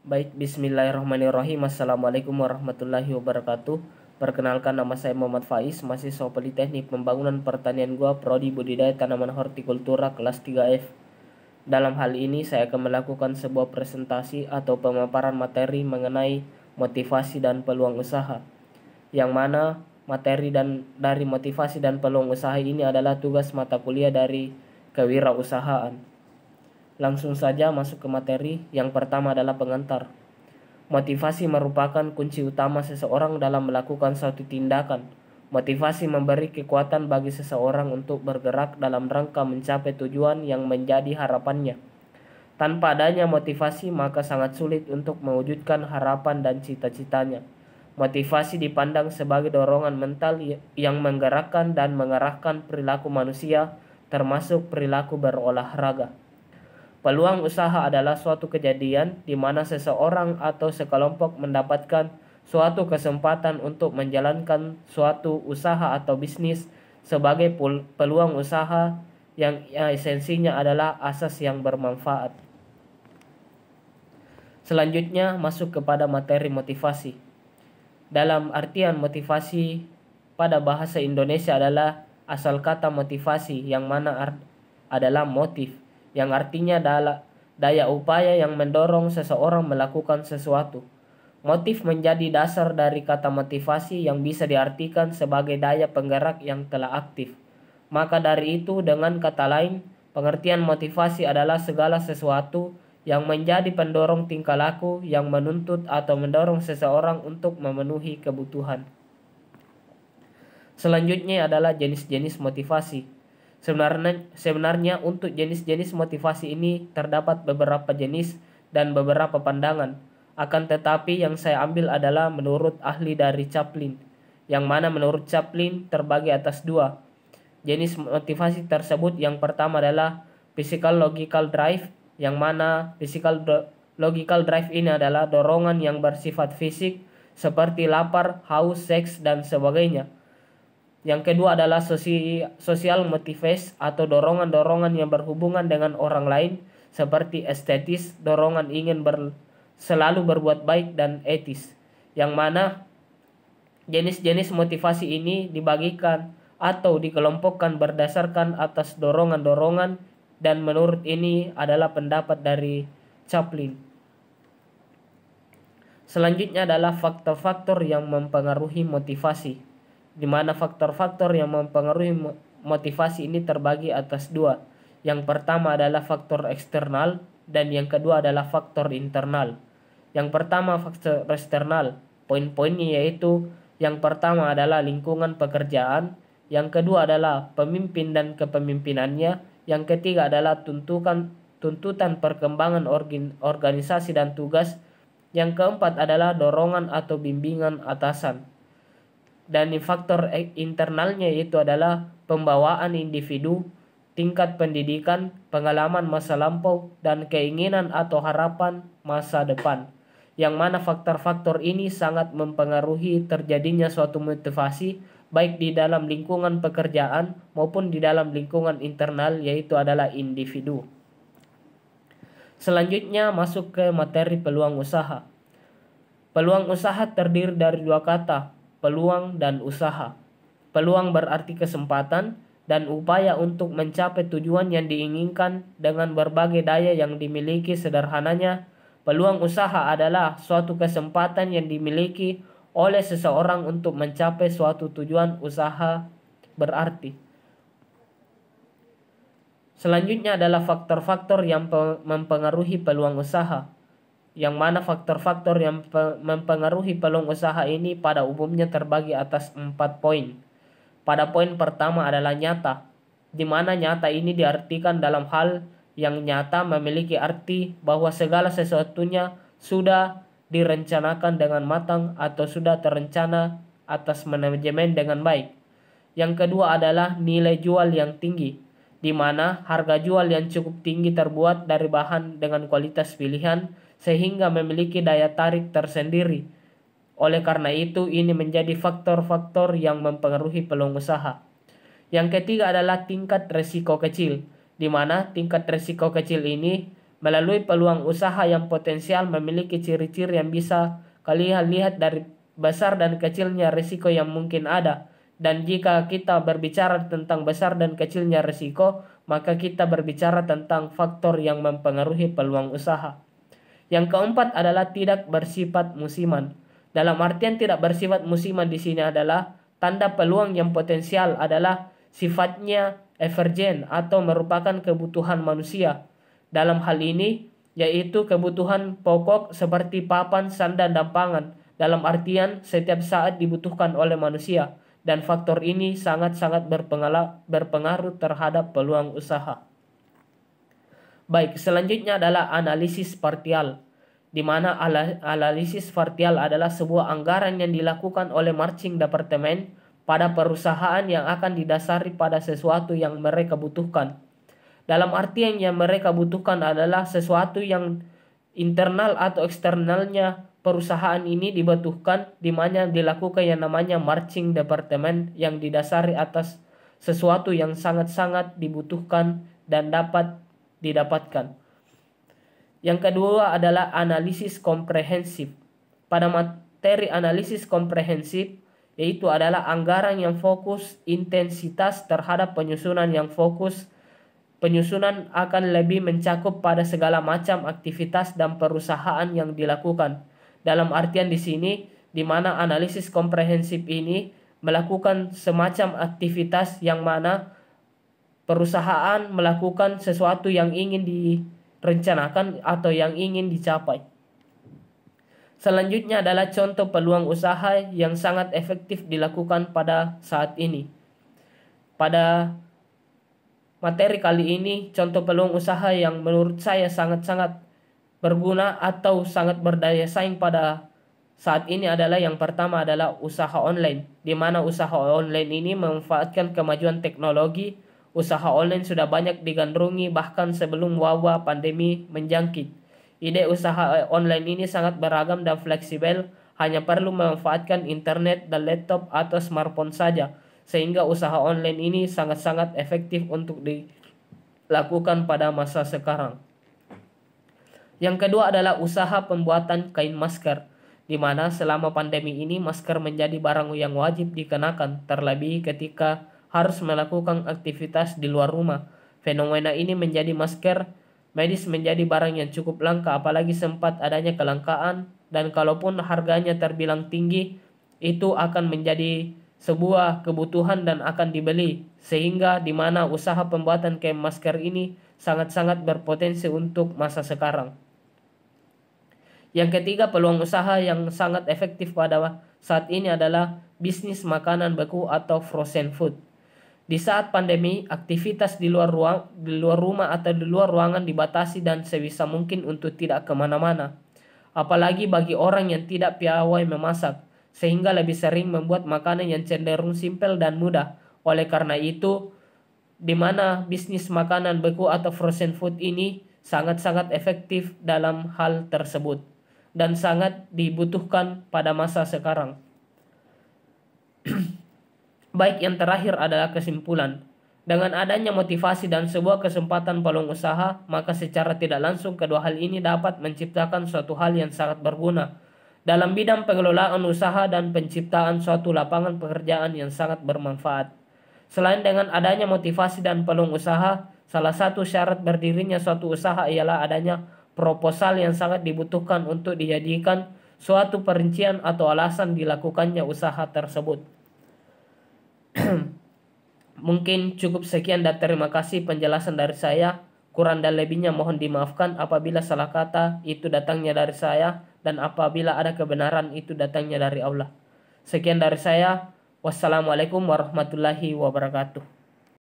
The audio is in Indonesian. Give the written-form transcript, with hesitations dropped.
Baik, bismillahirrahmanirrahim. Assalamualaikum warahmatullahi wabarakatuh. Perkenalkan, nama saya Muhammad Faiz, mahasiswa Politeknik Pembangunan Pertanian Gua, Prodi Budidaya Tanaman Hortikultura kelas 3F. Dalam hal ini saya akan melakukan sebuah presentasi atau pemaparan materi mengenai motivasi dan peluang usaha. Yang mana materi dari motivasi dan peluang usaha ini adalah tugas mata kuliah dari kewirausahaan. Langsung saja masuk ke materi. Yang pertama adalah pengantar. Motivasi merupakan kunci utama seseorang dalam melakukan suatu tindakan. Motivasi memberi kekuatan bagi seseorang untuk bergerak dalam rangka mencapai tujuan yang menjadi harapannya. Tanpa adanya motivasi, maka sangat sulit untuk mewujudkan harapan dan cita-citanya. Motivasi dipandang sebagai dorongan mental yang menggerakkan dan mengarahkan perilaku manusia, termasuk perilaku berolahraga. Peluang usaha adalah suatu kejadian di mana seseorang atau sekelompok mendapatkan suatu kesempatan untuk menjalankan suatu usaha atau bisnis sebagai peluang usaha yang esensinya adalah asas yang bermanfaat. Selanjutnya masuk kepada materi motivasi. Dalam artian motivasi pada bahasa Indonesia adalah asal kata motivasi yang mana adalah motif, yang artinya adalah daya upaya yang mendorong seseorang melakukan sesuatu. Motif menjadi dasar dari kata motivasi yang bisa diartikan sebagai daya penggerak yang telah aktif. Maka dari itu, dengan kata lain, pengertian motivasi adalah segala sesuatu yang menjadi pendorong tingkah laku yang menuntut atau mendorong seseorang untuk memenuhi kebutuhan. Selanjutnya adalah jenis-jenis motivasi. Sebenarnya untuk jenis-jenis motivasi ini terdapat beberapa jenis dan beberapa pandangan. Akan tetapi yang saya ambil adalah menurut ahli dari Chaplin, yang mana menurut Chaplin terbagi atas dua. Jenis motivasi tersebut yang pertama adalah physical logical drive, yang mana physical logical drive ini adalah dorongan yang bersifat fisik seperti lapar, haus, seks, dan sebagainya. Yang kedua adalah social motives atau dorongan-dorongan yang berhubungan dengan orang lain seperti estetis, dorongan ingin selalu berbuat baik dan etis. Yang mana jenis-jenis motivasi ini dibagikan atau dikelompokkan berdasarkan atas dorongan-dorongan, dan menurut ini adalah pendapat dari Chaplin. Selanjutnya adalah faktor-faktor yang mempengaruhi motivasi, di mana faktor-faktor yang mempengaruhi motivasi ini terbagi atas dua. Yang pertama adalah faktor eksternal dan yang kedua adalah faktor internal. Yang pertama faktor eksternal, poin-poinnya yaitu yang pertama adalah lingkungan pekerjaan, yang kedua adalah pemimpin dan kepemimpinannya, yang ketiga adalah tuntutan perkembangan organisasi dan tugas, yang keempat adalah dorongan atau bimbingan atasan. Dan faktor internalnya itu adalah pembawaan individu, tingkat pendidikan, pengalaman masa lampau, dan keinginan atau harapan masa depan. Yang mana faktor-faktor ini sangat mempengaruhi terjadinya suatu motivasi baik di dalam lingkungan pekerjaan maupun di dalam lingkungan internal, yaitu adalah individu. Selanjutnya masuk ke materi peluang usaha. Peluang usaha terdiri dari dua kata, peluang dan usaha. Peluang berarti kesempatan dan upaya untuk mencapai tujuan yang diinginkan dengan berbagai daya yang dimiliki. Sederhananya, peluang usaha adalah suatu kesempatan yang dimiliki oleh seseorang untuk mencapai suatu tujuan usaha berarti. Selanjutnya adalah faktor-faktor yang mempengaruhi peluang usaha, yang mana faktor-faktor yang mempengaruhi peluang usaha ini pada umumnya terbagi atas 4 poin. Pada poin pertama adalah nyata, di mana nyata ini diartikan dalam hal yang nyata memiliki arti bahwa segala sesuatunya sudah direncanakan dengan matang atau sudah terencana atas manajemen dengan baik. Yang kedua adalah nilai jual yang tinggi, di mana harga jual yang cukup tinggi terbuat dari bahan dengan kualitas pilihan sehingga memiliki daya tarik tersendiri. Oleh karena itu, ini menjadi faktor-faktor yang mempengaruhi peluang usaha. Yang ketiga adalah tingkat risiko kecil, di mana tingkat risiko kecil ini melalui peluang usaha yang potensial memiliki ciri-ciri yang bisa kalian lihat dari besar dan kecilnya risiko yang mungkin ada. Dan jika kita berbicara tentang besar dan kecilnya risiko, maka kita berbicara tentang faktor yang mempengaruhi peluang usaha. Yang keempat adalah tidak bersifat musiman. Dalam artian tidak bersifat musiman di sini adalah tanda peluang yang potensial adalah sifatnya emergen atau merupakan kebutuhan manusia. Dalam hal ini, yaitu kebutuhan pokok seperti papan, sandang, dan pangan, dalam artian setiap saat dibutuhkan oleh manusia, dan faktor ini sangat-sangat berpengaruh terhadap peluang usaha. Baik, selanjutnya adalah analisis partial, di mana analisis partial adalah sebuah anggaran yang dilakukan oleh marching departemen pada perusahaan yang akan didasari pada sesuatu yang mereka butuhkan. Dalam artian yang mereka butuhkan adalah sesuatu yang internal atau eksternalnya perusahaan ini dibutuhkan, di mana dilakukan yang namanya marching departemen yang didasari atas sesuatu yang sangat-sangat dibutuhkan dan dapat didapatkan. Yang kedua adalah analisis komprehensif. Pada materi analisis komprehensif, yaitu adalah anggaran yang fokus intensitas terhadap penyusunan yang fokus. Penyusunan akan lebih mencakup pada segala macam aktivitas dan perusahaan yang dilakukan. Dalam artian di sini, di mana analisis komprehensif ini melakukan semacam aktivitas yang mana perusahaan melakukan sesuatu yang ingin direncanakan atau yang ingin dicapai. Selanjutnya adalah contoh peluang usaha yang sangat efektif dilakukan pada saat ini. Pada materi kali ini, contoh peluang usaha yang menurut saya sangat-sangat berguna atau sangat berdaya saing pada saat ini adalah yang pertama adalah usaha online, di mana usaha online ini memanfaatkan kemajuan teknologi. Usaha online sudah banyak digandrungi bahkan sebelum wabah pandemi menjangkit. Ide usaha online ini sangat beragam dan fleksibel, hanya perlu memanfaatkan internet dan laptop atau smartphone saja, sehingga usaha online ini sangat-sangat efektif untuk dilakukan pada masa sekarang. Yang kedua adalah usaha pembuatan kain masker, di mana selama pandemi ini masker menjadi barang yang wajib dikenakan, terlebih ketika harus melakukan aktivitas di luar rumah. Fenomena ini menjadi masker medis menjadi barang yang cukup langka, apalagi sempat adanya kelangkaan, dan kalaupun harganya terbilang tinggi, itu akan menjadi sebuah kebutuhan dan akan dibeli, sehingga di mana usaha pembuatan kain masker ini sangat-sangat berpotensi untuk masa sekarang. Yang ketiga, peluang usaha yang sangat efektif pada saat ini adalah bisnis makanan beku atau frozen food. Di saat pandemi, aktivitas di luar rumah atau di luar ruangan dibatasi dan sebisa mungkin untuk tidak kemana-mana. Apalagi bagi orang yang tidak piawai memasak, sehingga lebih sering membuat makanan yang cenderung simpel dan mudah. Oleh karena itu, di mana bisnis makanan beku atau frozen food ini sangat-sangat efektif dalam hal tersebut dan sangat dibutuhkan pada masa sekarang. Baik, yang terakhir adalah kesimpulan. Dengan adanya motivasi dan sebuah kesempatan peluang usaha, maka secara tidak langsung kedua hal ini dapat menciptakan suatu hal yang sangat berguna dalam bidang pengelolaan usaha dan penciptaan suatu lapangan pekerjaan yang sangat bermanfaat. Selain dengan adanya motivasi dan peluang usaha, salah satu syarat berdirinya suatu usaha ialah adanya proposal yang sangat dibutuhkan untuk dijadikan suatu perincian atau alasan dilakukannya usaha tersebut. Mungkin cukup sekian dan terima kasih penjelasan dari saya. Kurang dan lebihnya mohon dimaafkan apabila salah kata itu datangnya dari saya dan apabila ada kebenaran itu datangnya dari Allah. Sekian dari saya. Wassalamualaikum warahmatullahi wabarakatuh.